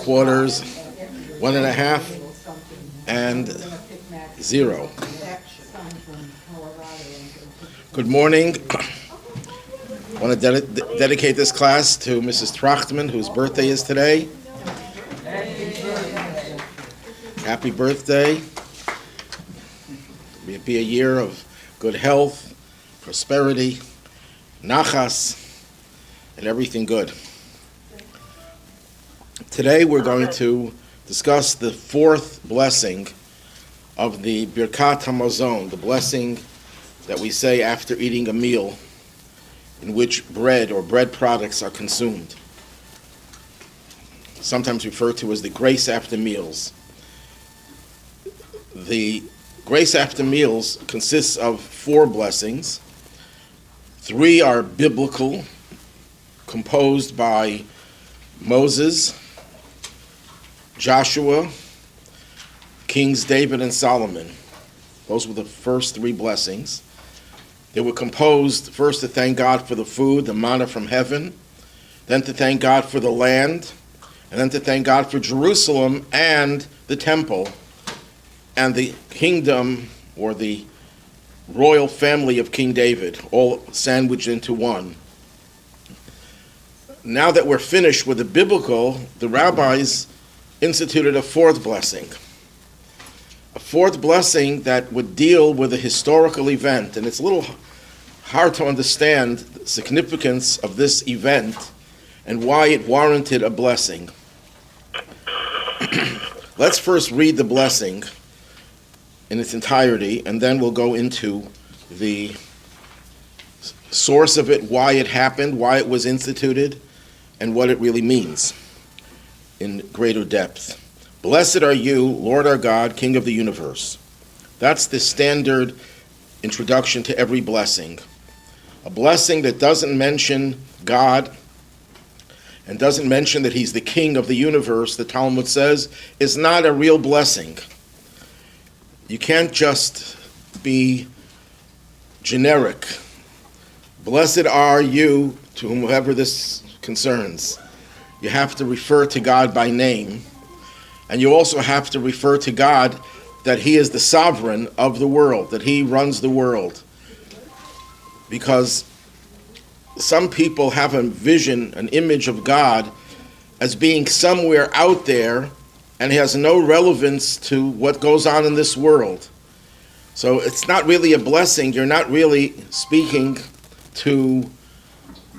3/4, 1.5, and 0. Good morning. I want to dedicate this class to Mrs. Trachtman, whose birthday is today. Happy birthday. May it be a year of good health, prosperity, nachas, and everything good. Today we're going to discuss the fourth blessing of the Birkat HaMazon, the blessing that we say after eating a meal in which bread or bread products are consumed, sometimes referred to as the grace after meals. The grace after meals consists of 4 blessings. 3 are biblical, composed by Moses, Joshua, Kings David and Solomon. Those were the first 3 blessings. They were composed first to thank God for the food, the manna from heaven, then to thank God for the land, and then to thank God for Jerusalem and the temple and the kingdom or the royal family of King David, all sandwiched into one. Now that we're finished with the biblical, the rabbis instituted a 4th blessing. A 4th blessing that would deal with a historical event, and it's a little hard to understand the significance of this event and why it warranted a blessing. Let's first read the blessing in its entirety, and then we'll go into the source of it, why it happened, why it was instituted, and what it really means in greater depth. Blessed are you, Lord our God, King of the universe. That's the standard introduction to every blessing. A blessing that doesn't mention God and doesn't mention that he's the king of the universe, the Talmud says, is not a real blessing. You can't just be generic. Blessed are you to whomever this concerns. You have to refer to God by name. And you also have to refer to God that he is the sovereign of the world, that he runs the world. Because some people have a vision, an image of God as being somewhere out there and has no relevance to what goes on in this world. So it's not really a blessing. You're not really speaking to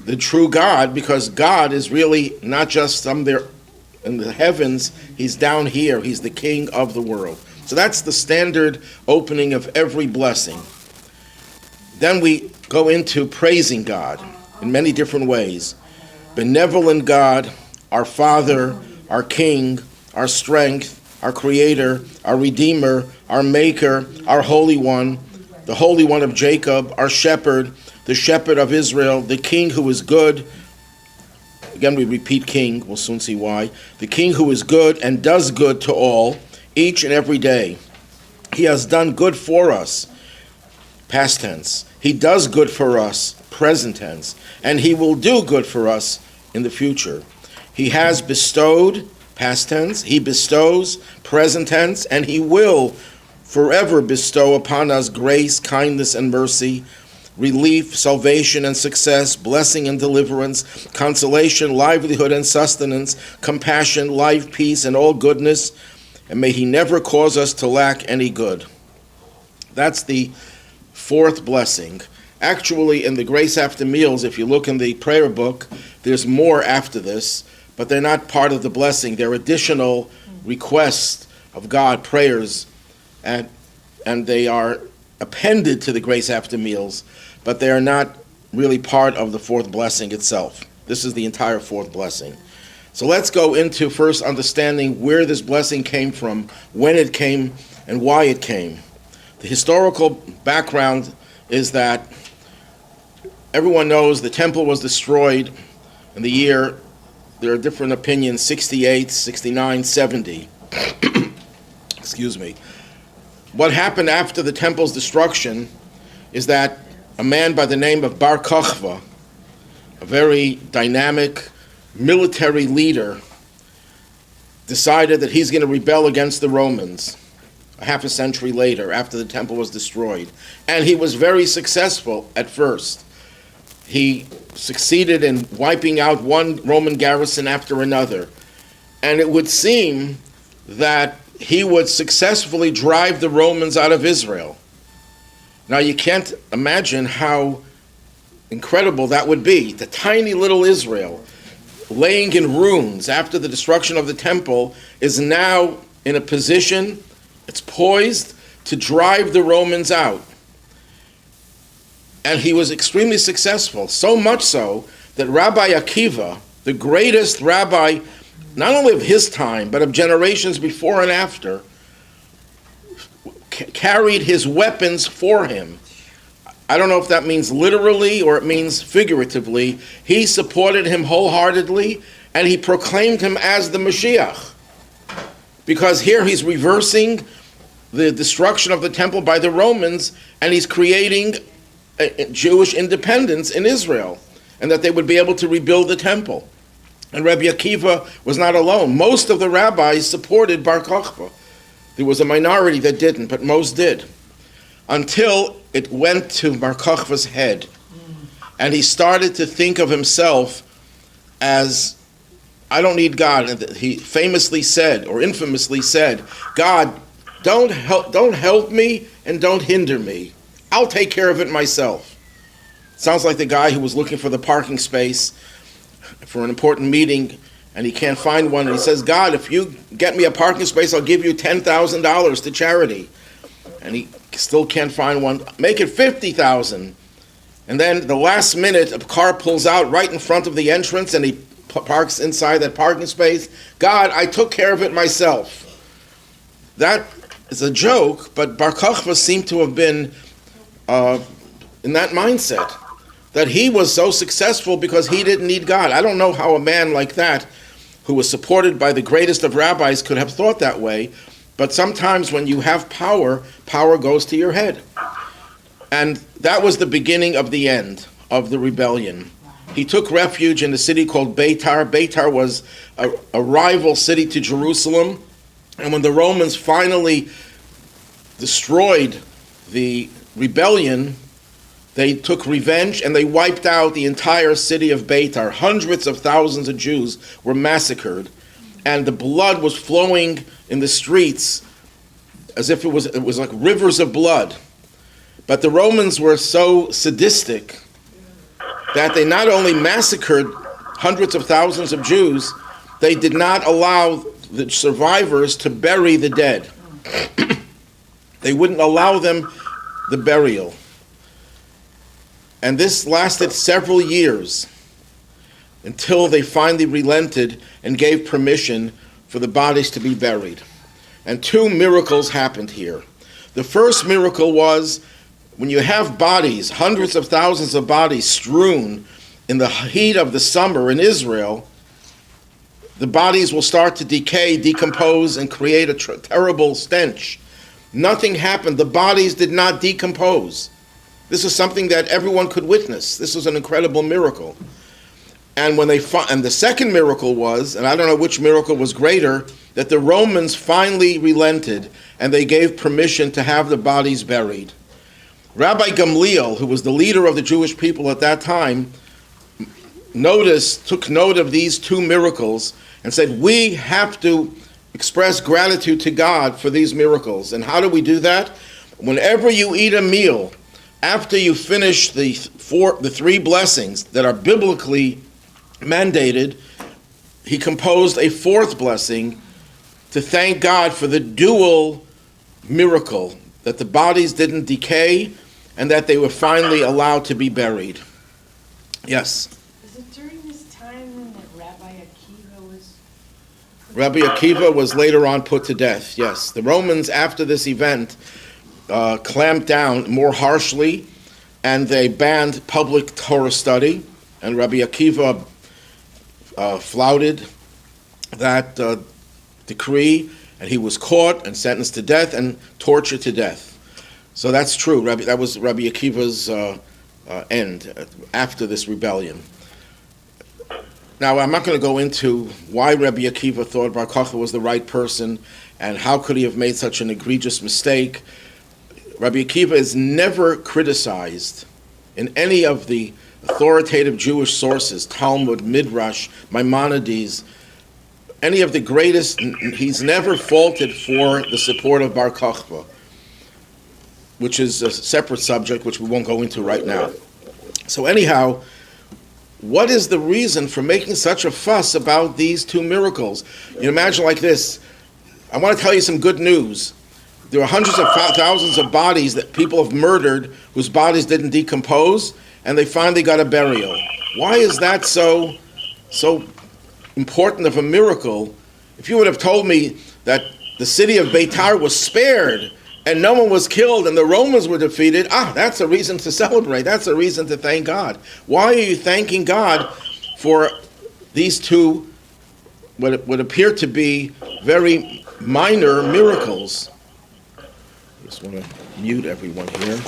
the true God, because God is really not just somewhere in the heavens, he's down here. He's the king of the world. So that's the standard opening of every blessing. Then we go into praising God in many different ways. Benevolent God, our Father, our King, our strength, our Creator, our Redeemer, our Maker, our Holy One, the Holy One of Jacob, our Shepherd, the Shepherd of Israel, the King who is good. Again, we repeat King, we'll soon see why. The King who is good and does good to all, each and every day. He has done good for us, past tense. He does good for us, present tense. And he will do good for us in the future. He has bestowed, past tense. He bestows, present tense. And he will forever bestow upon us grace, kindness, and mercy, relief, salvation and success, blessing and deliverance, consolation, livelihood and sustenance, compassion, life, peace, and all goodness, and may he never cause us to lack any good. That's the 4th blessing. Actually, in the Grace After Meals, if you look in the prayer book, there's more after this, but they're not part of the blessing. They're additional requests of God, prayers, and they are appended to the Grace After Meals, but they are not really part of the 4th blessing itself. This is the entire 4th blessing. So let's go into first understanding where this blessing came from, when it came, and why it came. The historical background is that everyone knows the temple was destroyed in the year, there are different opinions, 68, 69, 70. Excuse me. What happened after the temple's destruction is that a man by the name of Bar Kokhba, a very dynamic military leader, decided that he's going to rebel against the Romans a half a century later, after the temple was destroyed. And he was very successful at first. He succeeded in wiping out one Roman garrison after another. And it would seem that he would successfully drive the Romans out of Israel. Now you can't imagine how incredible that would be. The tiny little Israel, laying in ruins after the destruction of the temple, is now in a position, it's poised to drive the Romans out. And he was extremely successful, so much so that Rabbi Akiva, the greatest rabbi, not only of his time, but of generations before and after, carried his weapons for him. I don't know if that means literally or it means figuratively. He supported him wholeheartedly, and he proclaimed him as the Mashiach. Because here he's reversing the destruction of the temple by the Romans, and he's creating a Jewish independence in Israel, and that they would be able to rebuild the temple. And Rabbi Akiva was not alone. Most of the rabbis supported Bar Kokhba. There was a minority that didn't, but most did. Until it went to Bar Kokhba's head. And he started to think of himself as, I don't need God. And he famously said, or infamously said, God, don't help me and don't hinder me. I'll take care of it myself. Sounds like the guy who was looking for the parking space for an important meeting, and he can't find one, and he says, God, if you get me a parking space, I'll give you $10,000 to charity. And he still can't find one. Make it $50,000. And then the last minute, a car pulls out right in front of the entrance, and he parks inside that parking space. God, I took care of it myself. That is a joke, but Bar Kokhba seemed to have been in that mindset, that he was so successful because he didn't need God. I don't know how a man like that, who was supported by the greatest of rabbis, could have thought that way, but sometimes when you have power, power goes to your head. And that was the beginning of the end of the rebellion. He took refuge in a city called Beitar. Beitar was a rival city to Jerusalem, and when the Romans finally destroyed the rebellion, they took revenge and they wiped out the entire city of Beitar. Hundreds of thousands of Jews were massacred, and the blood was flowing in the streets as if it was like rivers of blood. But the Romans were so sadistic that they not only massacred hundreds of thousands of Jews, they did not allow the survivors to bury the dead. They wouldn't allow them the burial. And this lasted several years until they finally relented and gave permission for the bodies to be buried. And two miracles happened here. The first miracle was when you have bodies, hundreds of thousands of bodies strewn in the heat of the summer in Israel, the bodies will start to decay, decompose, and create a terrible stench. Nothing happened. The bodies did not decompose. This is something that everyone could witness. This was an incredible miracle. And when and the second miracle was, and I don't know which miracle was greater, that the Romans finally relented and they gave permission to have the bodies buried. Rabbi Gamliel, who was the leader of the Jewish people at that time, took note of these two miracles and said, we have to express gratitude to God for these miracles. And how do we do that? Whenever you eat a meal, after you finish the three blessings that are biblically mandated, he composed a fourth blessing to thank God for the dual miracle, that the bodies didn't decay and that they were finally allowed to be buried. Yes? Is it during this time that Rabbi Akiva was... Rabbi Akiva was later on put to death, yes. The Romans, after this event, clamped down more harshly, and they banned public Torah study, and Rabbi Akiva flouted that decree, and he was caught and sentenced to death and tortured to death. So that's true. That was Rabbi Akiva's end after this rebellion. Now, I'm not going to go into why Rabbi Akiva thought Bar Kochba was the right person and how could he have made such an egregious mistake. Rabbi Akiva is never criticized in any of the authoritative Jewish sources, Talmud, Midrash, Maimonides, any of the greatest. He's never faulted for the support of Bar Kochba, which is a separate subject which we won't go into right now. So anyhow, what is the reason for making such a fuss about these two miracles? You imagine like this. I want to tell you some good news. There are hundreds of thousands of bodies that people have murdered whose bodies didn't decompose, and they finally got a burial. Why is that so important of a miracle? If you would have told me that the city of Beitar was spared and no one was killed and the Romans were defeated, that's a reason to celebrate. That's a reason to thank God. Why are you thanking God for these two, what would appear to be very minor miracles? I just want to mute everyone here.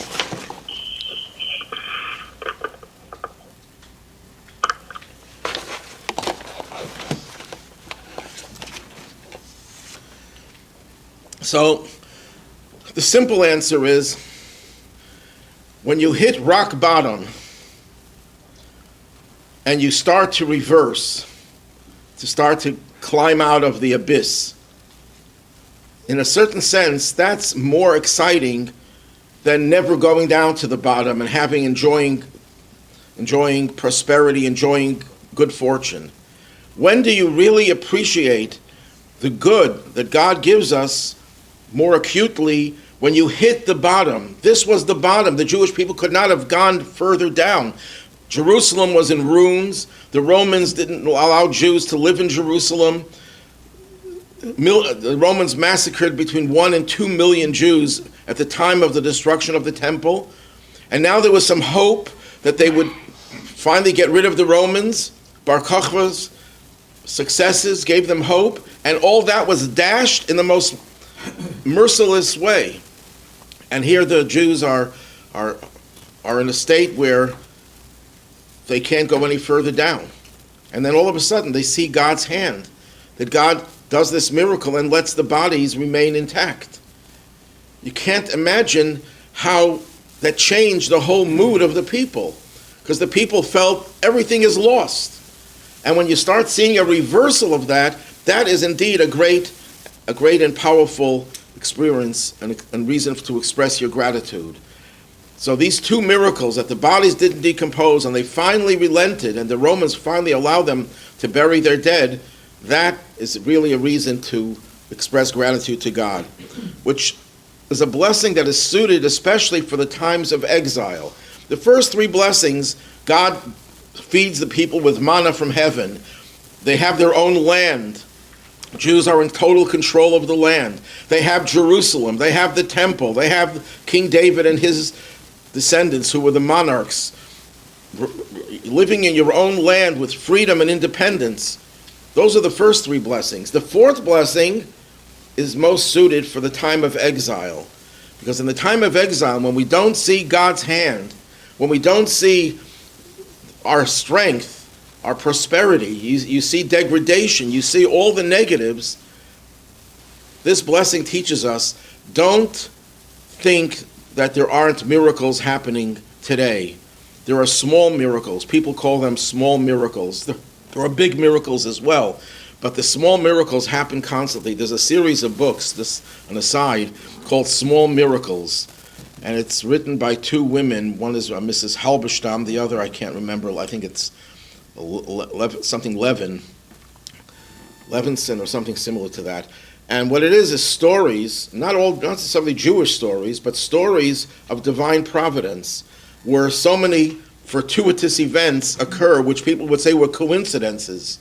So, the simple answer is, when you hit rock bottom and you start to reverse, to start to climb out of the abyss, in a certain sense, that's more exciting than never going down to the bottom and enjoying prosperity, enjoying good fortune. When do you really appreciate the good that God gives us more acutely? When you hit the bottom. This was the bottom. The Jewish people could not have gone further down. Jerusalem was in ruins. The Romans didn't allow Jews to live in Jerusalem. The Romans massacred between 1 and 2 million Jews at the time of the destruction of the temple. And now there was some hope that they would finally get rid of the Romans. Bar Kochba's successes gave them hope. And all that was dashed in the most merciless way. And here the Jews are in a state where they can't go any further down. And then all of a sudden they see God's hand, that God does this miracle and lets the bodies remain intact. You can't imagine how that changed the whole mood of the people, because the people felt everything is lost. And when you start seeing a reversal of that, that is indeed a great and powerful experience and reason to express your gratitude. So these two miracles, that the bodies didn't decompose and they finally relented and the Romans finally allowed them to bury their dead, that is really a reason to express gratitude to God, which is a blessing that is suited especially for the times of exile. The first three blessings, God feeds the people with manna from heaven. They have their own land. Jews are in total control of the land. They have Jerusalem. They have the temple. They have King David and his descendants who were the monarchs. Living in your own land with freedom and independence. Those are the first three blessings. The fourth blessing is most suited for the time of exile. Because in the time of exile, when we don't see God's hand, when we don't see our strength, our prosperity, you see degradation, you see all the negatives, this blessing teaches us, don't think that there aren't miracles happening today. There are small miracles. People call them small miracles. There are big miracles as well, but the small miracles happen constantly. There's a series of books, this an aside, called Small Miracles, and it's written by two women. One is Mrs. Halberstam, the other I can't remember. I think it's something Levinson or something similar to that. And what it is stories, not necessarily Jewish stories, but stories of divine providence, where so many fortuitous events occur, which people would say were coincidences.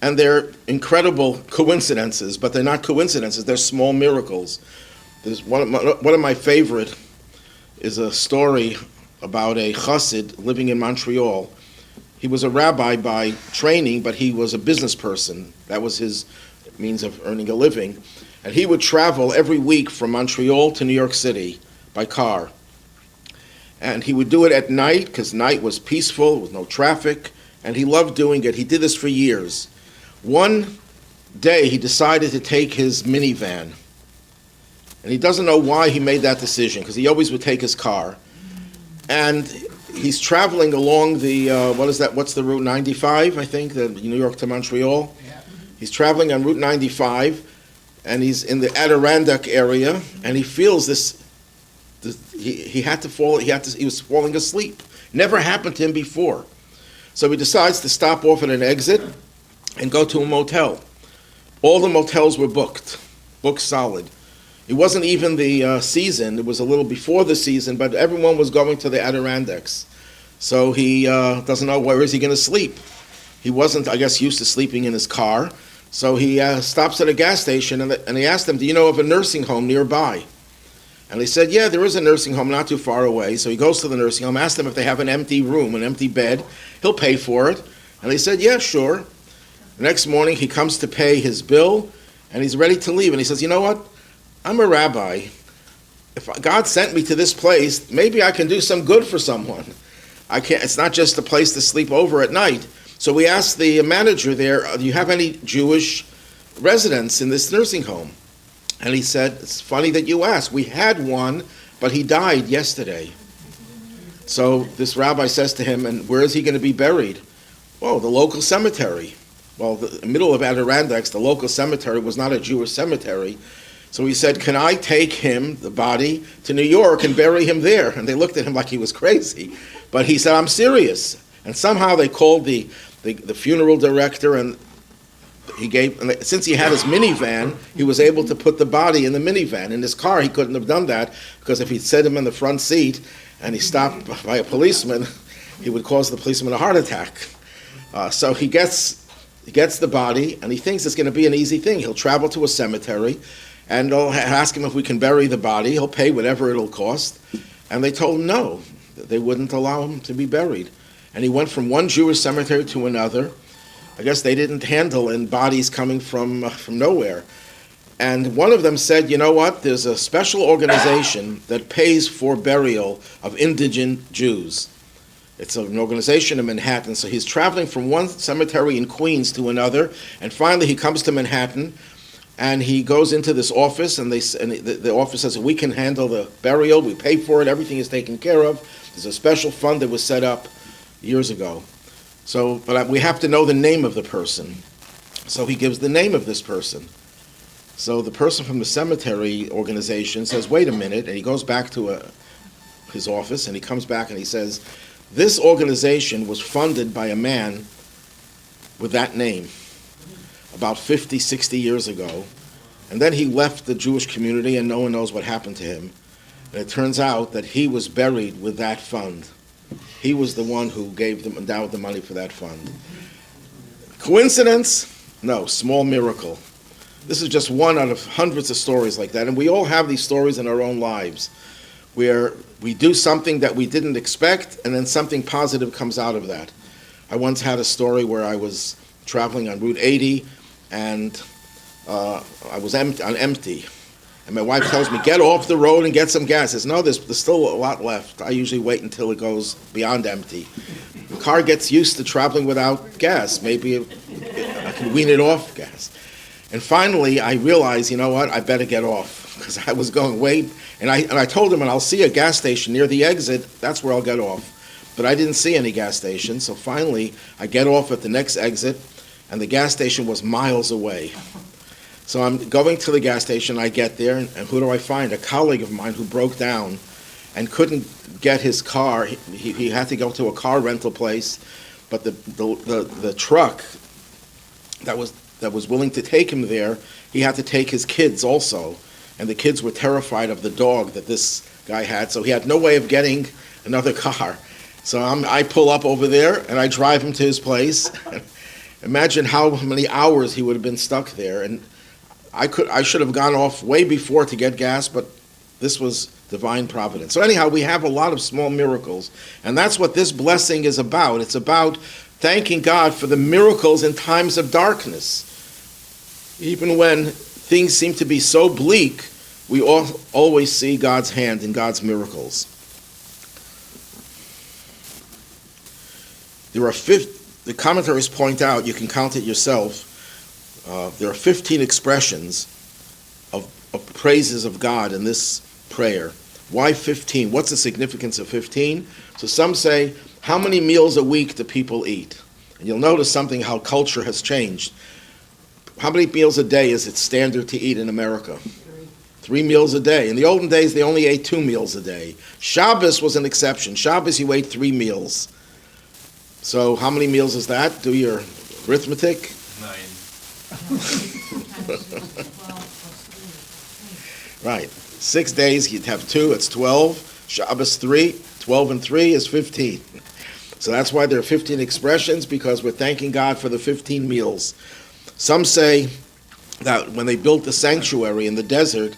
And they're incredible coincidences, but they're not coincidences, they're small miracles. There's one of my favorite is a story about a chassid living in Montreal. He was a rabbi by training, but he was a business person. That was his means of earning a living. And he would travel every week from Montreal to New York City by car. And he would do it at night, because night was peaceful, with no traffic, and he loved doing it. He did this for years. One day he decided to take his minivan, and he doesn't know why he made that decision, because he always would take his car. And he's traveling along the, what's the Route 95, I think, the New York to Montreal? Yeah. He's traveling on Route 95, and he's in the Adirondack area, and he feels this he was falling asleep. Never happened to him before. So he decides to stop off at an exit and go to a motel. All the motels were booked solid. It wasn't even the season. It was a little before the season, but everyone was going to the Adirondacks. So he doesn't know where is he going to sleep. He wasn't, I guess, used to sleeping in his car. So he stops at a gas station, and he asked them, do you know of a nursing home nearby? And they said, yeah, there is a nursing home not too far away. So he goes to the nursing home, asks them if they have an empty room, an empty bed. He'll pay for it. And they said, yeah, sure. The next morning, he comes to pay his bill, and he's ready to leave. And he says, you know what? I'm a rabbi. If God sent me to this place, maybe I can do some good for someone. It's not just a place to sleep over at night. So we asked the manager there, do you have any Jewish residents in this nursing home? And he said, it's funny that you asked. We had one, but he died yesterday. So this rabbi says to him, and where is he going to be buried? Well, the local cemetery. Well, the middle of Adirondacks, the local cemetery was not a Jewish cemetery. So he said, can I take him, the body, to New York and bury him there? And they looked at him like he was crazy. But he said, I'm serious. And somehow they called the funeral director, and since he had his minivan, he was able to put the body in the minivan. In his car, he couldn't have done that, because if he'd set him in the front seat and he stopped by a policeman, he would cause the policeman a heart attack. So he gets the body, and he thinks it's going to be an easy thing. He'll travel to a cemetery, and they'll ask him if we can bury the body. He'll pay whatever it'll cost. And they told him no, they wouldn't allow him to be buried. And he went from one Jewish cemetery to another. I guess they didn't handle in bodies coming from nowhere. And one of them said, you know what, there's a special organization that pays for burial of indigent Jews. It's an organization in Manhattan. So he's traveling from one cemetery in Queens to another, and finally he comes to Manhattan, and he goes into this office, and the office says, we can handle the burial, we pay for it, everything is taken care of. There's a special fund that was set up years ago. So, but we have to know the name of the person. So he gives the name of this person. So the person from the cemetery organization says, wait a minute, and he goes back to his office, and he comes back and he says, this organization was funded by a man with that name about 50, 60 years ago. And then he left the Jewish community, and no one knows what happened to him. And it turns out that he was buried with that fund. He was the one who endowed the money for that fund. Coincidence? No, small miracle. This is just one out of hundreds of stories like that. And we all have these stories in our own lives where we do something that we didn't expect, and then something positive comes out of that. I once had a story where I was traveling on Route 80, and I was on empty. And my wife tells me, get off the road and get some gas. I says, no, there's still a lot left. I usually wait until it goes beyond empty. The car gets used to traveling without gas. Maybe I can wean it off gas. And finally, I realized, you know what, I better get off, because I was going way, and I told him, and I'll see a gas station near the exit, that's where I'll get off. But I didn't see any gas station, so finally, I get off at the next exit, and the gas station was miles away. So I'm going to the gas station, I get there, and who do I find? A colleague of mine who broke down and couldn't get his car. He had to go to a car rental place, but the truck that was willing to take him there, he had to take his kids also. And the kids were terrified of the dog that this guy had, so he had no way of getting another car. So I pull up over there, and I drive him to his place. Imagine how many hours he would have been stuck there. And I should have gone off way before to get gas, but this was divine providence. So anyhow, we have a lot of small miracles, and that's what this blessing is about. It's about thanking God for the miracles in times of darkness. Even when things seem to be so bleak, we always see God's hand in God's miracles. There are the commentaries point out, you can count it yourself, there are 15 expressions of praises of God in this prayer. Why 15? What's the significance of 15? So some say, how many meals a week do people eat? And you'll notice something, how culture has changed. How many meals a day is it standard to eat in America? 3 meals a day. In the olden days, they only ate 2 meals a day. Shabbos was an exception. Shabbos, you ate 3 meals. So how many meals is that? Do your arithmetic. 9. Right. 6 days, you'd have 2, it's 12. Shabbos 3, 12 and 3 is 15. So that's why there are 15 expressions, because we're thanking God for the 15 meals. Some say that when they built the sanctuary in the desert,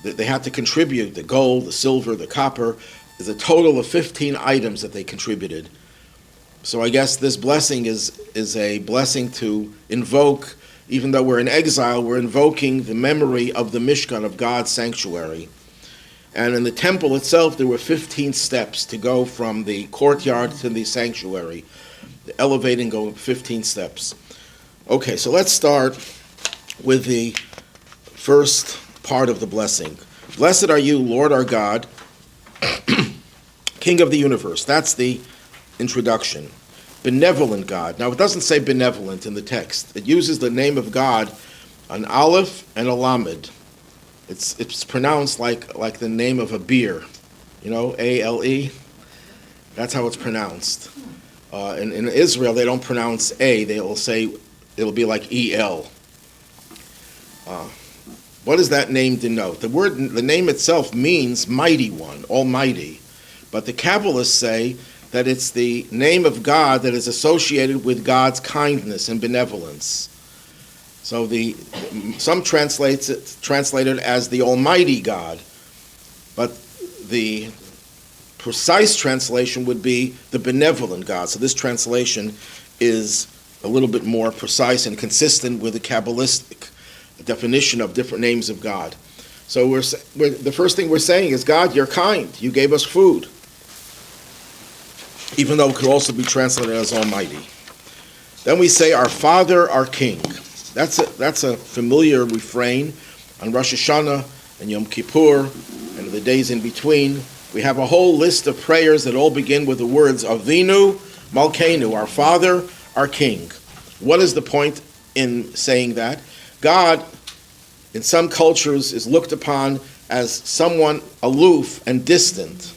that they had to contribute the gold, the silver, the copper. There's a total of 15 items that they contributed. So I guess this blessing is a blessing to invoke, even though we're in exile, we're invoking the memory of the Mishkan, of God's sanctuary. And in the temple itself, there were 15 steps to go from the courtyard to the sanctuary. The elevating go 15 steps. Okay, so let's start with the first part of the blessing. Blessed are you, Lord our God, King of the universe. That's the introduction. Benevolent God. Now, it doesn't say benevolent in the text. It uses the name of God, an aleph and a lamed. It's pronounced like the name of a beer, A-L-E. That's how it's pronounced. In Israel, they don't pronounce A. They'll say, it'll be like E-L. What does that name denote? The name itself means mighty one, almighty. But the Kabbalists say that it's the name of God that is associated with God's kindness and benevolence. So some translate it as the Almighty God, but the precise translation would be the benevolent God. So this translation is a little bit more precise and consistent with the Kabbalistic definition of different names of God. So the first thing we're saying is, God, you're kind. You gave us food, even though it could also be translated as Almighty. Then we say, our Father, our King. That's a familiar refrain on Rosh Hashanah and Yom Kippur and the days in between. We have a whole list of prayers that all begin with the words Avinu Malkeinu, our Father, our King. What is the point in saying that? God, in some cultures, is looked upon as someone aloof and distant.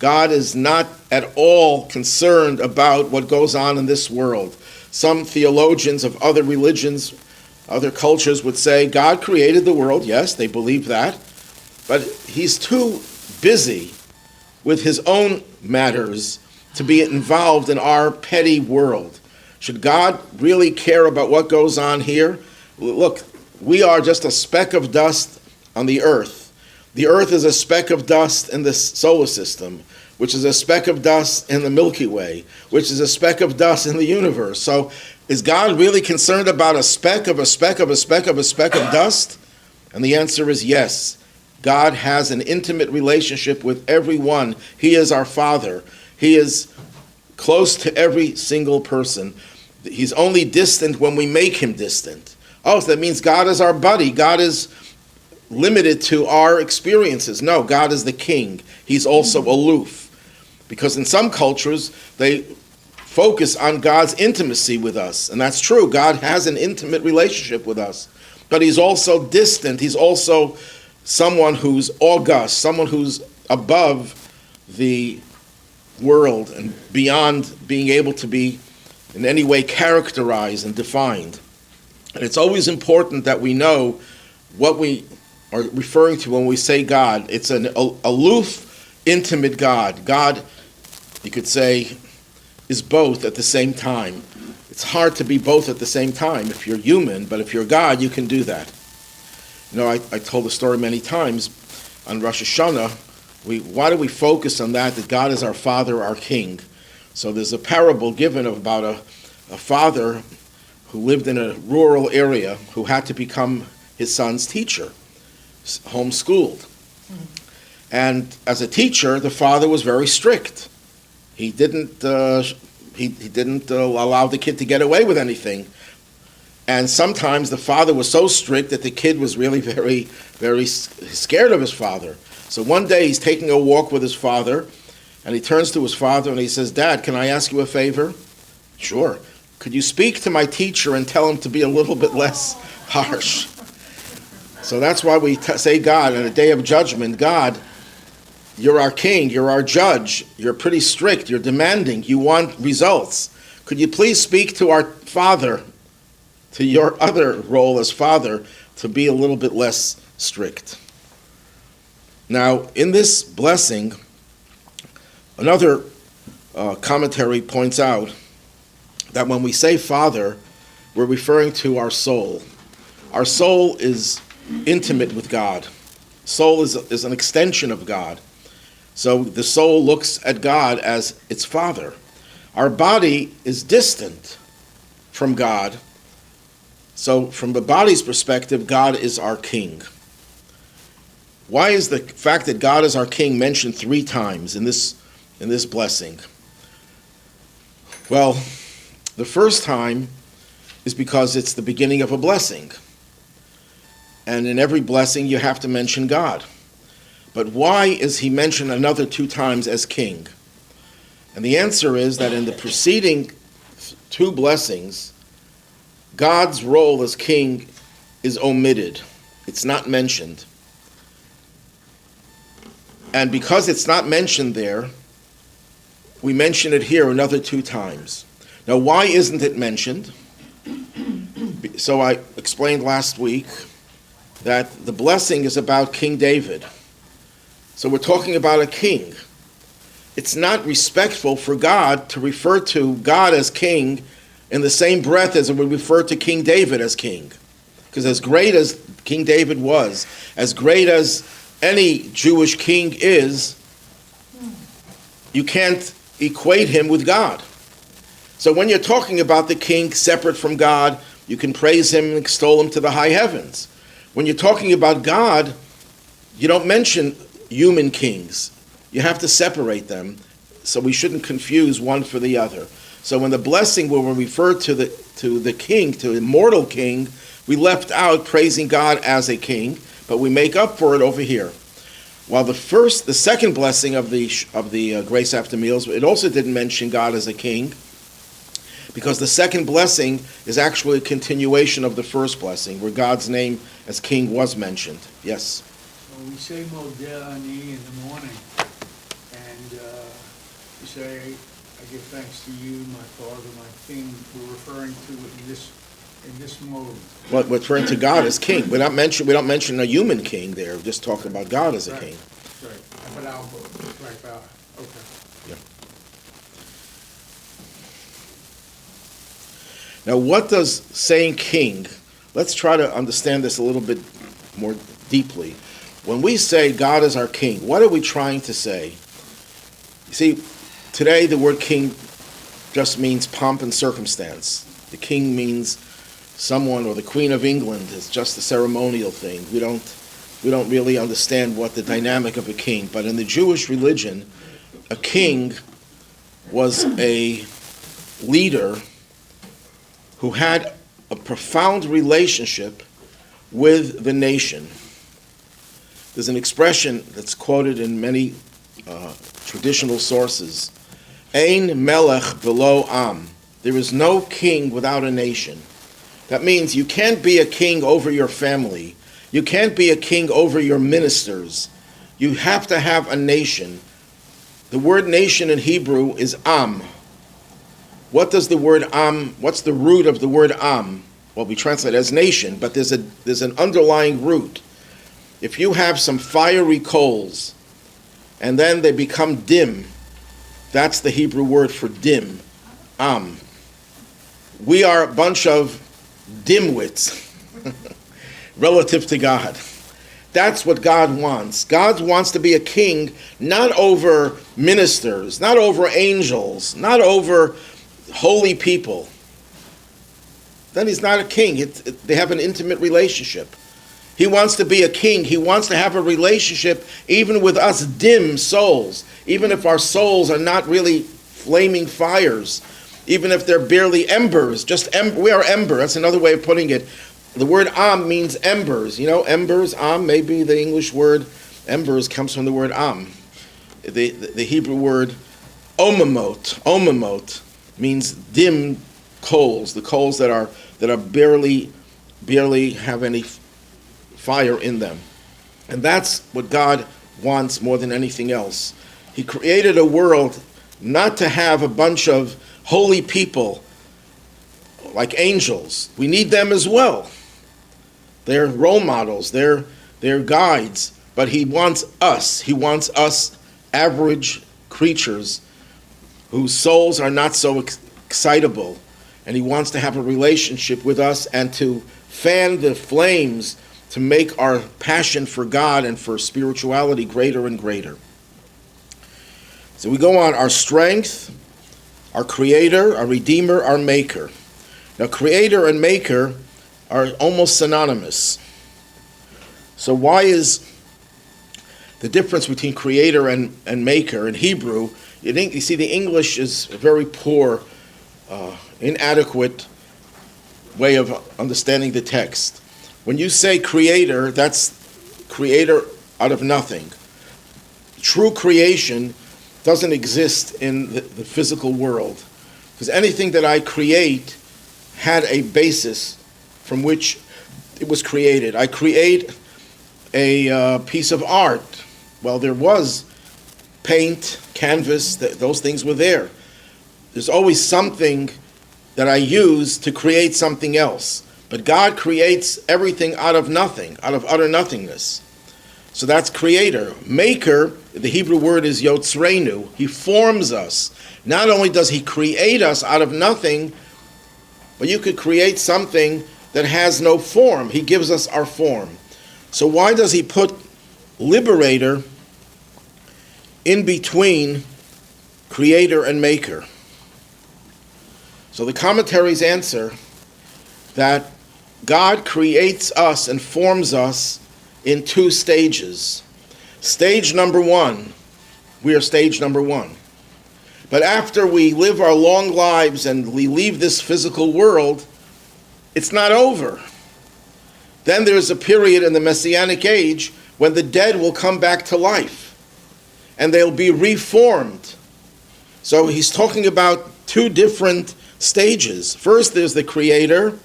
God is not at all concerned about what goes on in this world. Some theologians of other religions, other cultures would say, God created the world. Yes, they believe that. But he's too busy with his own matters to be involved in our petty world. Should God really care about what goes on here? Look, we are just a speck of dust on the earth. The earth is a speck of dust in the solar system, which is a speck of dust in the Milky Way, which is a speck of dust in the universe. So is God really concerned about a speck of a speck of a speck of a speck of dust? And the answer is yes. God has an intimate relationship with everyone. He is our Father. He is close to every single person. He's only distant when we make him distant. Oh, so that means God is our buddy. God is limited to our experiences. No, God is the King. He's also aloof. Because in some cultures, they focus on God's intimacy with us. And that's true. God has an intimate relationship with us. But he's also distant. He's also someone who's august, someone who's above the world and beyond being able to be in any way characterized and defined. And it's always important that we know what we are referring to when we say God. It's an aloof, intimate God. God, you could say, is both at the same time. It's hard to be both at the same time if you're human, but if you're God, you can do that. I told the story many times on Rosh Hashanah. Why do we focus on that God is our Father, our King? So there's a parable given about a father who lived in a rural area who had to become his son's teacher, homeschooled. And as a teacher, the father was very strict. He didn't he didn't allow the kid to get away with anything. And sometimes the father was so strict that the kid was really very, very scared of his father. So one day he's taking a walk with his father, and he turns to his father and he says, "Dad, can I ask you a favor?" "Sure." "Could you speak to my teacher and tell him to be a little bit less harsh?" So that's why we say God, on a day of judgment, God, you're our king, you're our judge, you're pretty strict, you're demanding, you want results. Could you please speak to our father, to your other role as father, to be a little bit less strict? Now, in this blessing, another commentary points out that when we say father, we're referring to our soul. Our soul is intimate with God. Soul is an extension of God. So the soul looks at God as its father. Our body is distant from God. So from the body's perspective, God is our king. Why is the fact that God is our king mentioned 3 times in this blessing? Well, the first time is because it's the beginning of a blessing. And in every blessing, you have to mention God. But why is he mentioned another 2 times as king? And the answer is that in the preceding 2 blessings, God's role as king is omitted. It's not mentioned. And because it's not mentioned there, we mention it here another 2 times. Now, why isn't it mentioned? So I explained last week that the blessing is about King David. So we're talking about a king. It's not respectful for God to refer to God as king in the same breath as we refer to King David as king. Because as great as King David was, as great as any Jewish king is, you can't equate him with God. So when you're talking about the king separate from God, you can praise him and extol him to the high heavens. When you're talking about God, you don't mention human kings. You have to separate them, so we shouldn't confuse one for the other. So when the blessing will refer to the king, to immortal king, we left out praising God as a king, but we make up for it over here. While the second blessing of the grace after meals, it also didn't mention God as a king, because the second blessing is actually a continuation of the first blessing, where God's name as king was mentioned. Yes? Well, we say Modeh Ani in the morning, and we say, "I give thanks to you, my Father, my King." We're referring to it in this mode. Well, we're referring to God as king. We don't mention a human king there. We're just talking about God as a king. Right. But okay. Yeah. Now, what does saying king, let's try to understand this a little bit more deeply. When we say God is our king, what are we trying to say? You see, today the word king just means pomp and circumstance. The king means someone, or the Queen of England is just a ceremonial thing. We don't really understand what the dynamic of a king. But in the Jewish religion, a king was a leader who had a profound relationship with the nation. There's an expression that's quoted in many traditional sources. Ein melech below am. There is no king without a nation. That means you can't be a king over your family. You can't be a king over your ministers. You have to have a nation. The word nation in Hebrew is am. What does the word am, what's the root of the word am? Well, we translate it as nation, but there's an underlying root. If you have some fiery coals and then they become dim, that's the Hebrew word for dim, am. We are a bunch of dimwits relative to God. That's what God wants. God wants to be a king, not over ministers, not over angels, not over holy people. Then he's not a king. They have an intimate relationship. He wants to be a king. He wants to have a relationship even with us dim souls, even if our souls are not really flaming fires. even if they're barely embers. We are ember. That's another way of putting it. The word am means embers. You know, embers, am, maybe the English word embers comes from the word am. The Hebrew word omamot means dim coals, the coals that are barely have any fire in them. And that's what God wants more than anything else. He created a world not to have a bunch of holy people like angels. We need them as well. They're role models, they're guides, but he wants us. He wants us average creatures whose souls are not so excitable, and he wants to have a relationship with us and to fan the flames to make our passion for God and for spirituality greater and greater. So we go on, our strength, our creator, our redeemer, our maker. Now creator and maker are almost synonymous. So why is the difference between creator and maker in Hebrew? You see, the English is a very poor, inadequate way of understanding the text. When you say creator, that's creator out of nothing. True creation doesn't exist in the physical world, because anything that I create had a basis from which it was created. I create a piece of art. Well, there was paint, canvas, those things were there. There's always something that I use to create something else. But God creates everything out of nothing, out of utter nothingness. So that's creator. Maker, the Hebrew word is yotzreinu. He forms us. Not only does he create us out of nothing, but you could create something that has no form. He gives us our form. So why does he put liberator in between creator and maker? So the commentaries answer that God creates us and forms us in two stages. Stage number one, we are stage number one. But after we live our long lives and we leave this physical world, it's not over. Then there's a period in the Messianic age when the dead will come back to life and they'll be reformed. So he's talking about two different stages. First, there's the creator,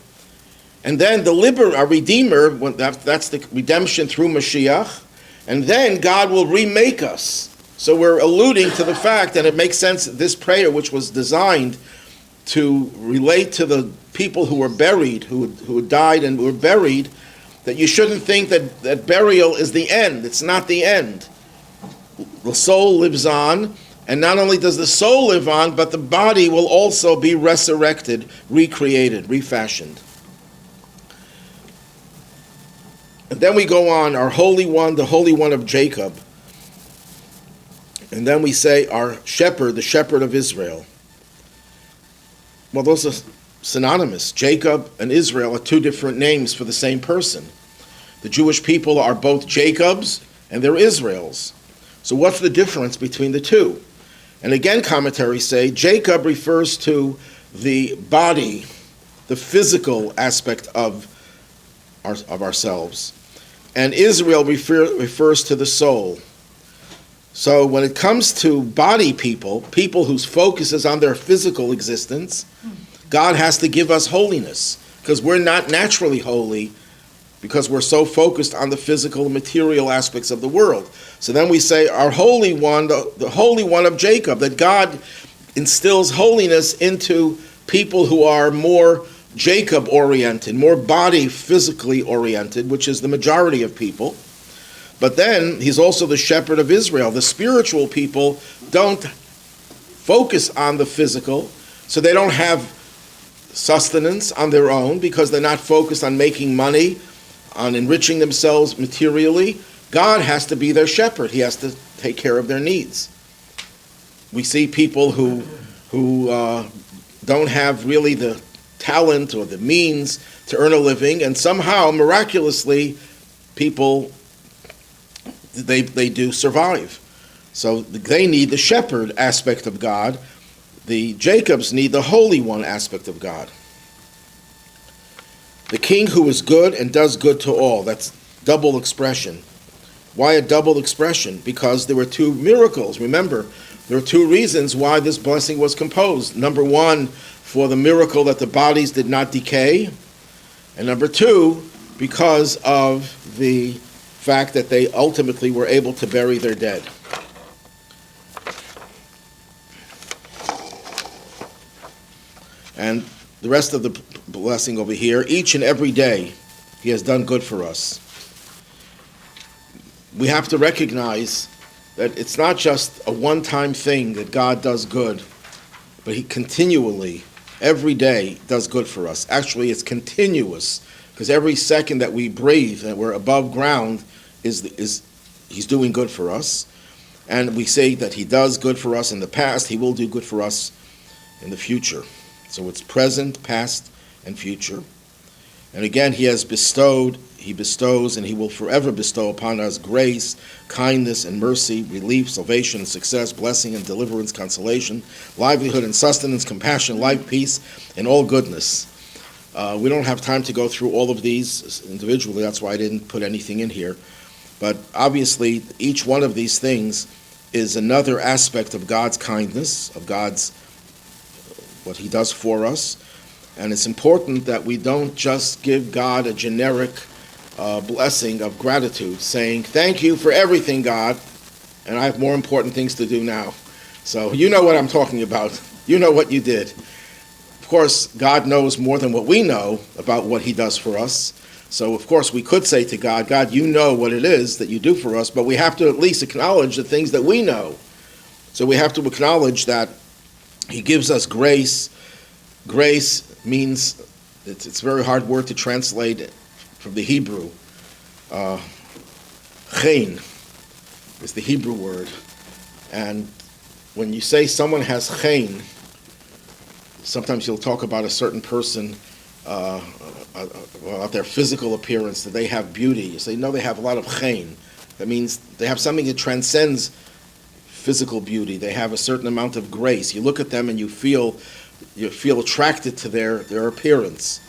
and then our redeemer, that's the redemption through Mashiach, and then God will remake us. So we're alluding to the fact, and it makes sense, this prayer, which was designed to relate to the people who were buried, who died and were buried, that you shouldn't think that burial is the end. It's not the end. The soul lives on, and not only does the soul live on, but the body will also be resurrected, recreated, refashioned. And then we go on, our Holy One, the Holy One of Jacob. And then we say our shepherd, the shepherd of Israel. Well, those are synonymous. Jacob and Israel are two different names for the same person. The Jewish people are both Jacobs and they're Israels. So what's the difference between the two? And again, commentaries say Jacob refers to the body, the physical aspect of ourselves. And Israel refers to the soul. So when it comes to body people whose focus is on their physical existence, God has to give us holiness, because we're not naturally holy, because we're so focused on the physical and material aspects of the world. So then we say our Holy One, the Holy One of Jacob, that God instills holiness into people who are more Jacob-oriented, more body physically oriented, which is the majority of people. But then he's also the shepherd of Israel. The spiritual people don't focus on the physical, so they don't have sustenance on their own because they're not focused on making money, on enriching themselves materially. God has to be their shepherd. He has to take care of their needs. We see people who don't have really the talent or the means to earn a living, and somehow, miraculously, people, they do survive. So they need the shepherd aspect of God The Jacobs need the Holy One aspect of God. The king who is good and does good to all. That's double expression. Why a double expression? Because there were two miracles. Remember, there are two reasons why this blessing was composed. Number one, for the miracle that the bodies did not decay. And number two, because of the fact that they ultimately were able to bury their dead. And the rest of the blessing over here, each and every day, he has done good for us. We have to recognize that it's not just a one-time thing that God does good, but he continually, every day, does good for us. Actually, it's continuous, because every second that we breathe, that we're above ground, he's doing good for us. And we say that he does good for us in the past, he will do good for us in the future. So it's present, past, and future. And again, he bestows, and he will forever bestow upon us grace, kindness, and mercy, relief, salvation, and success, blessing and deliverance, consolation, livelihood and sustenance, compassion, life, peace, and all goodness. We don't have time to go through all of these individually. That's why I didn't put anything in here. But obviously, each one of these things is another aspect of God's kindness, of God's what he does for us. And it's important that we don't just give God a generic blessing of gratitude, saying, thank you for everything, God, and I have more important things to do now. So you know what I'm talking about. You know what you did. Of course, God knows more than what we know about what he does for us. So, of course, we could say to God, God, you know what it is that you do for us, but we have to at least acknowledge the things that we know. So we have to acknowledge that he gives us grace. Grace means, it's a very hard word to translate from the Hebrew. Chen is the Hebrew word. And when you say someone has chen, sometimes you'll talk about a certain person, about their physical appearance, that they have beauty. You say, no, they have a lot of chen. That means they have something that transcends physical beauty. They have a certain amount of grace. You look at them and you feel attracted to their appearance,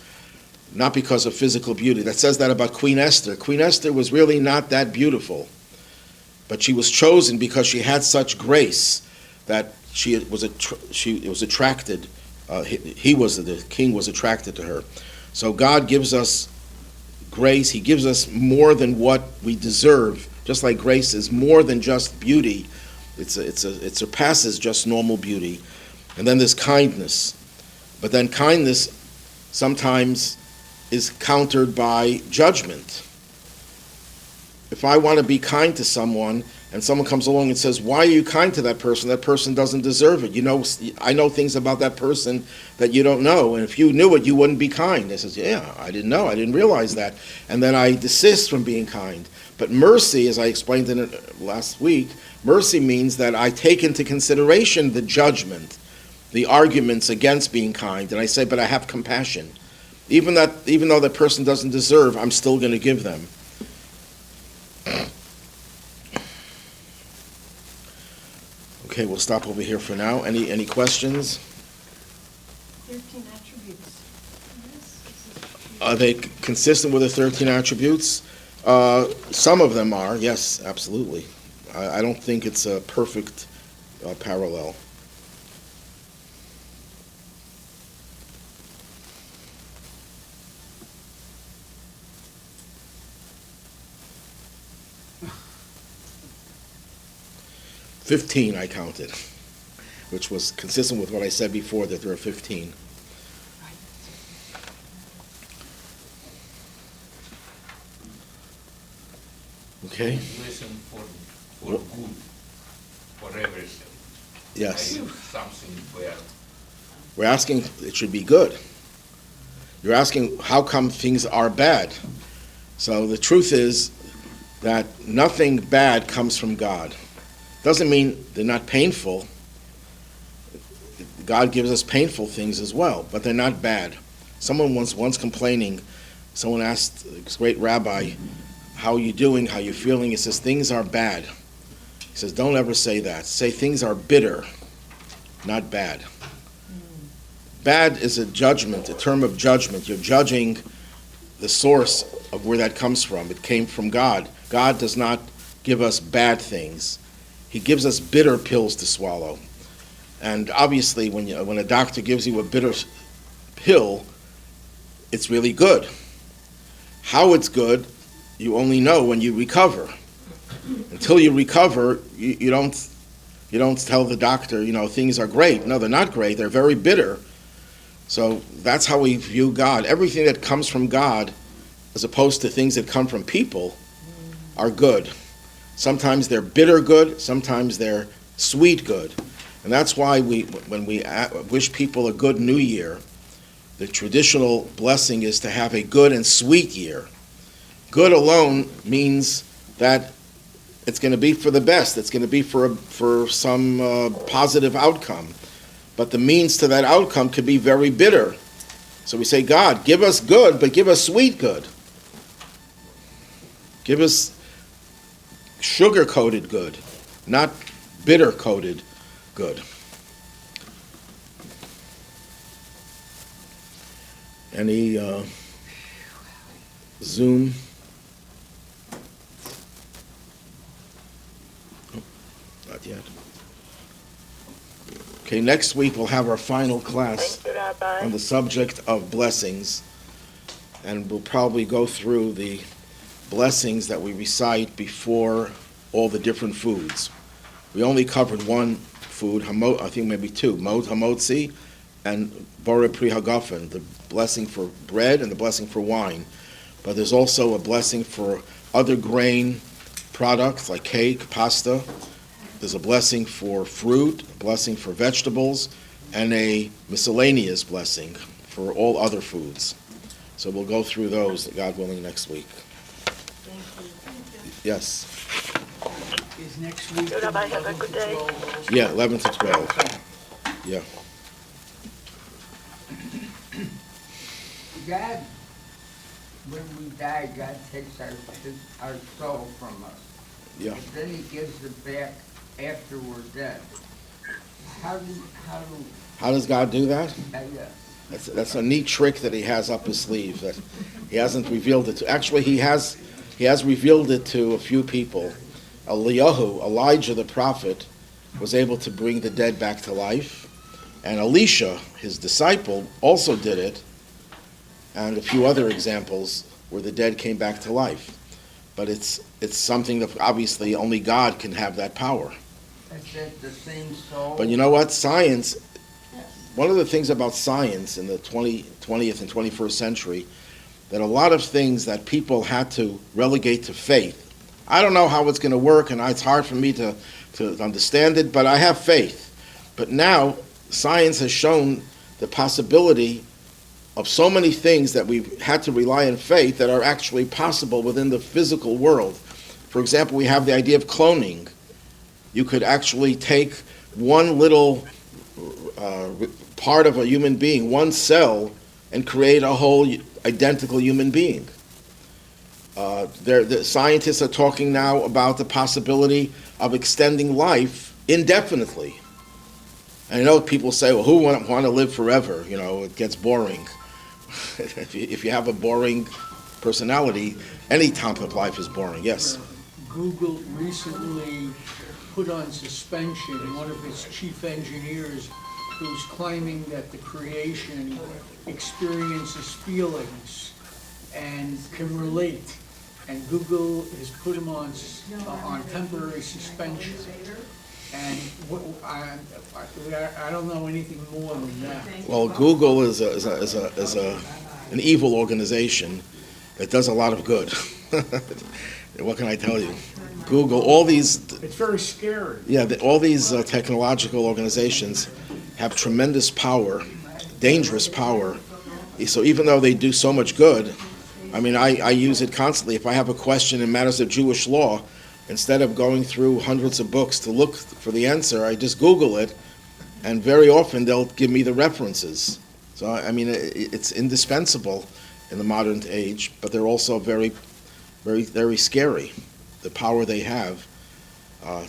not because of physical beauty. That says that about Queen Esther. Queen Esther was really not that beautiful, but she was chosen because she had such grace that she was attracted. The king was attracted to her. So God gives us grace. He gives us more than what we deserve. Just like grace is more than just beauty. It surpasses just normal beauty. And then there's kindness. But then kindness sometimes is countered by judgment. If I want to be kind to someone, and someone comes along and says, why are you kind to that person doesn't deserve it. You know, I know things about that person that you don't know, and if you knew it, you wouldn't be kind. They says, yeah, I didn't know, I didn't realize that. And then I desist from being kind. But mercy, as I explained in it last week, mercy means that I take into consideration the judgment, the arguments against being kind, and I say, but I have compassion. Even though that person doesn't deserve, I'm still going to give them. Okay, we'll stop over here for now. Any questions? 13 attributes. Are they consistent with the 13 attributes? Some of them are, yes, absolutely. I don't think it's a perfect parallel. $15 I counted, which was consistent with what I said before, that there are 15. Okay? Listen for good, for everything. Yes. Something bad. We're asking, it should be good. You're asking, how come things are bad? So the truth is that nothing bad comes from God. Doesn't mean they're not painful. God gives us painful things as well, but they're not bad. Someone once complaining, someone asked this great rabbi, how are you doing, how are you feeling? He says, things are bad. He says, don't ever say that. Say things are bitter, not bad. Bad is a judgment, a term of judgment. You're judging the source of where that comes from. It came from God. God does not give us bad things. He gives us bitter pills to swallow. And obviously, when a doctor gives you a bitter pill, it's really good. How it's good, you only know when you recover. Until you recover, you don't tell the doctor, things are great. No, they're not great. They're very bitter. So that's how we view God. Everything that comes from God, as opposed to things that come from people, are good. Sometimes they're bitter good. Sometimes they're sweet good. And that's why when we wish people a good new year, the traditional blessing is to have a good and sweet year. Good alone means that it's going to be for the best. It's going to be for some positive outcome. But the means to that outcome could be very bitter. So we say, God, give us good, but give us sweet good. Give us sugar-coated good, not bitter-coated good. Any Zoom? Oh, not yet. Okay, next week we'll have our final class on the subject of blessings, and we'll probably go through the blessings that we recite before all the different foods. We only covered one food, I think maybe two, hamotzi and boreh pri hagafen, the blessing for bread and the blessing for wine. But there's also a blessing for other grain products like cake, pasta. There's a blessing for fruit, a blessing for vegetables, and a miscellaneous blessing for all other foods. So we'll go through those, God willing, next week. Yes. Is next week? Good, Rabbi, have a good day. Yeah, 11 to 12. Yeah. God, when we die, God takes our soul from us. Yeah. But then he gives it back after we're dead. How How does God do that? yes. That's a neat trick that he has up his sleeve that he hasn't revealed it to. Actually, he has revealed it to a few people. Elijah the prophet, was able to bring the dead back to life, and Elisha, his disciple, also did it, and a few other examples where the dead came back to life. But it's something that obviously only God can have that power. Is that the same soul? But you know what? Science, one of the things about science in the 20th and 21st century, that a lot of things that people had to relegate to faith. I don't know how it's going to work, and it's hard for me to understand it, but I have faith. But now, science has shown the possibility of so many things that we've had to rely on faith that are actually possible within the physical world. For example, we have the idea of cloning. You could actually take one little part of a human being, one cell, and create a whole identical human being. The scientists are talking now about the possibility of extending life indefinitely. And I know people say, well, who want to live forever? It gets boring. If you have a boring personality, any type of life is boring, yes. Google recently put on suspension one of its chief engineers who's claiming that the creation experiences feelings and can relate. And Google has put him on temporary suspension. And I don't know anything more than that. Well, Google is an evil organization that does a lot of good. What can I tell you? Google, all these... It's very scary. Yeah, all these technological organizations have tremendous power, dangerous power. So even though they do so much good, I use it constantly. If I have a question in matters of Jewish law, instead of going through hundreds of books to look for the answer, I just Google it, and very often they'll give me the references. So, it's indispensable in the modern age, but they're also very, very, very scary, the power they have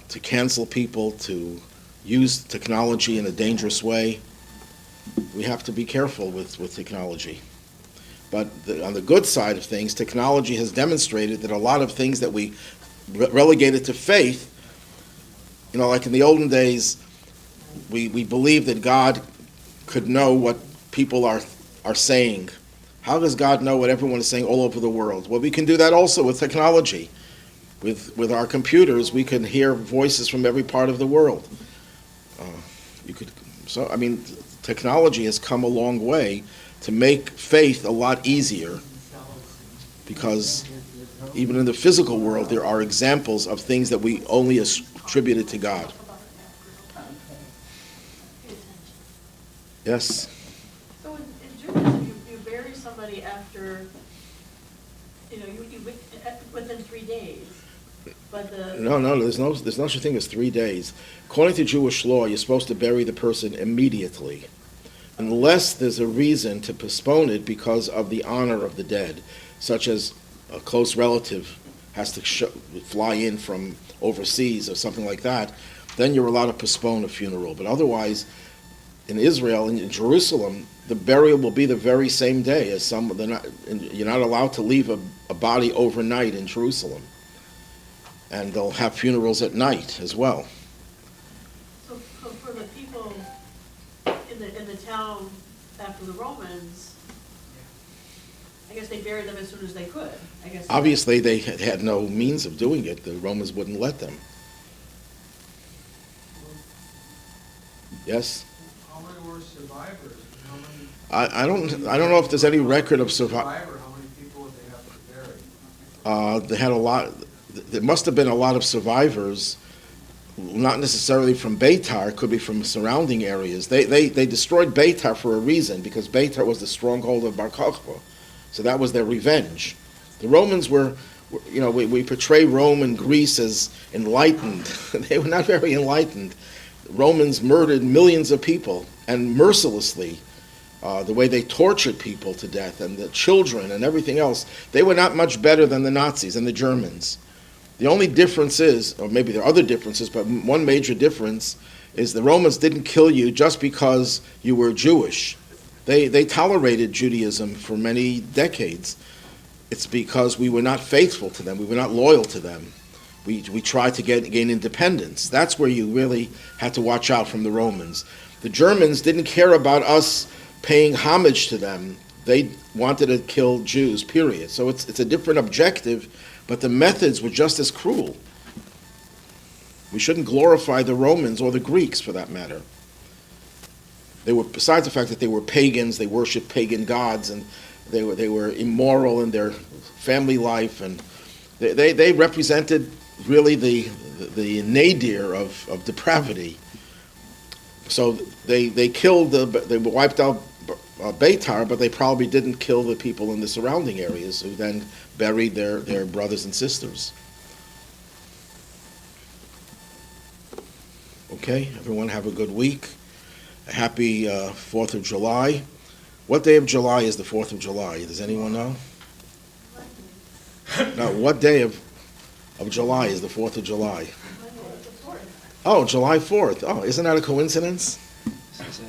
to cancel people, to use technology in a dangerous way. we have to be careful with technology. But on the good side of things, technology has demonstrated that a lot of things that we relegated to faith, like in the olden days, we believed that God could know what people are saying. How does God know what everyone is saying all over the world? Well, we can do that also with technology. With our computers, we can hear voices from every part of the world. Technology has come a long way to make faith a lot easier, because even in the physical world, there are examples of things that we only attributed to God. Yes? So in Judaism, you bury somebody after, within 3 days. But No, there's no such thing as 3 days. According to Jewish law, you're supposed to bury the person immediately, unless there's a reason to postpone it because of the honor of the dead, such as a close relative has to fly in from overseas or something like that. Then you're allowed to postpone a funeral. But otherwise, in Israel, in Jerusalem, the burial will be the very same day as you're not allowed to leave a body overnight in Jerusalem. And they'll have funerals at night as well. So for the people in the town after the Romans, I guess they buried them as soon as they could. I guess. Obviously, they had no means of doing it. The Romans wouldn't let them. Yes? How many were survivors? I don't know if there's any record of survivors. How many people would they have to bury? They had a lot. There must have been a lot of survivors, not necessarily from Beitar, could be from surrounding areas. They destroyed Beitar for a reason, because Beitar was the stronghold of Bar Kokhba. So that was their revenge. The Romans were we portray Rome and Greece as enlightened. They were not very enlightened. Romans murdered millions of people, and mercilessly. The way they tortured people to death, and the children and everything else. They were not much better than the Nazis and the Germans. The only difference is, or maybe there are other differences, but one major difference is the Romans didn't kill you just because you were Jewish. They tolerated Judaism for many decades. It's because we were not faithful to them. We were not loyal to them. We tried to gain independence. That's where you really had to watch out from the Romans. The Germans didn't care about us paying homage to them. They wanted to kill Jews, period. So it's a different objective, but the methods were just as cruel. We shouldn't glorify the Romans or the Greeks, for that matter. They were, besides the fact that they were pagans, they worshipped pagan gods, and they were immoral in their family life, and they represented really the nadir of depravity. So they wiped out Beitar, but they probably didn't kill the people in the surrounding areas who then buried their brothers and sisters. Okay, everyone have a good week. A happy 4th of July. What day of July is the 4th of July? Does anyone know? No, what day of July is the 4th of July? Oh, July 4th. Oh, isn't that a coincidence? This is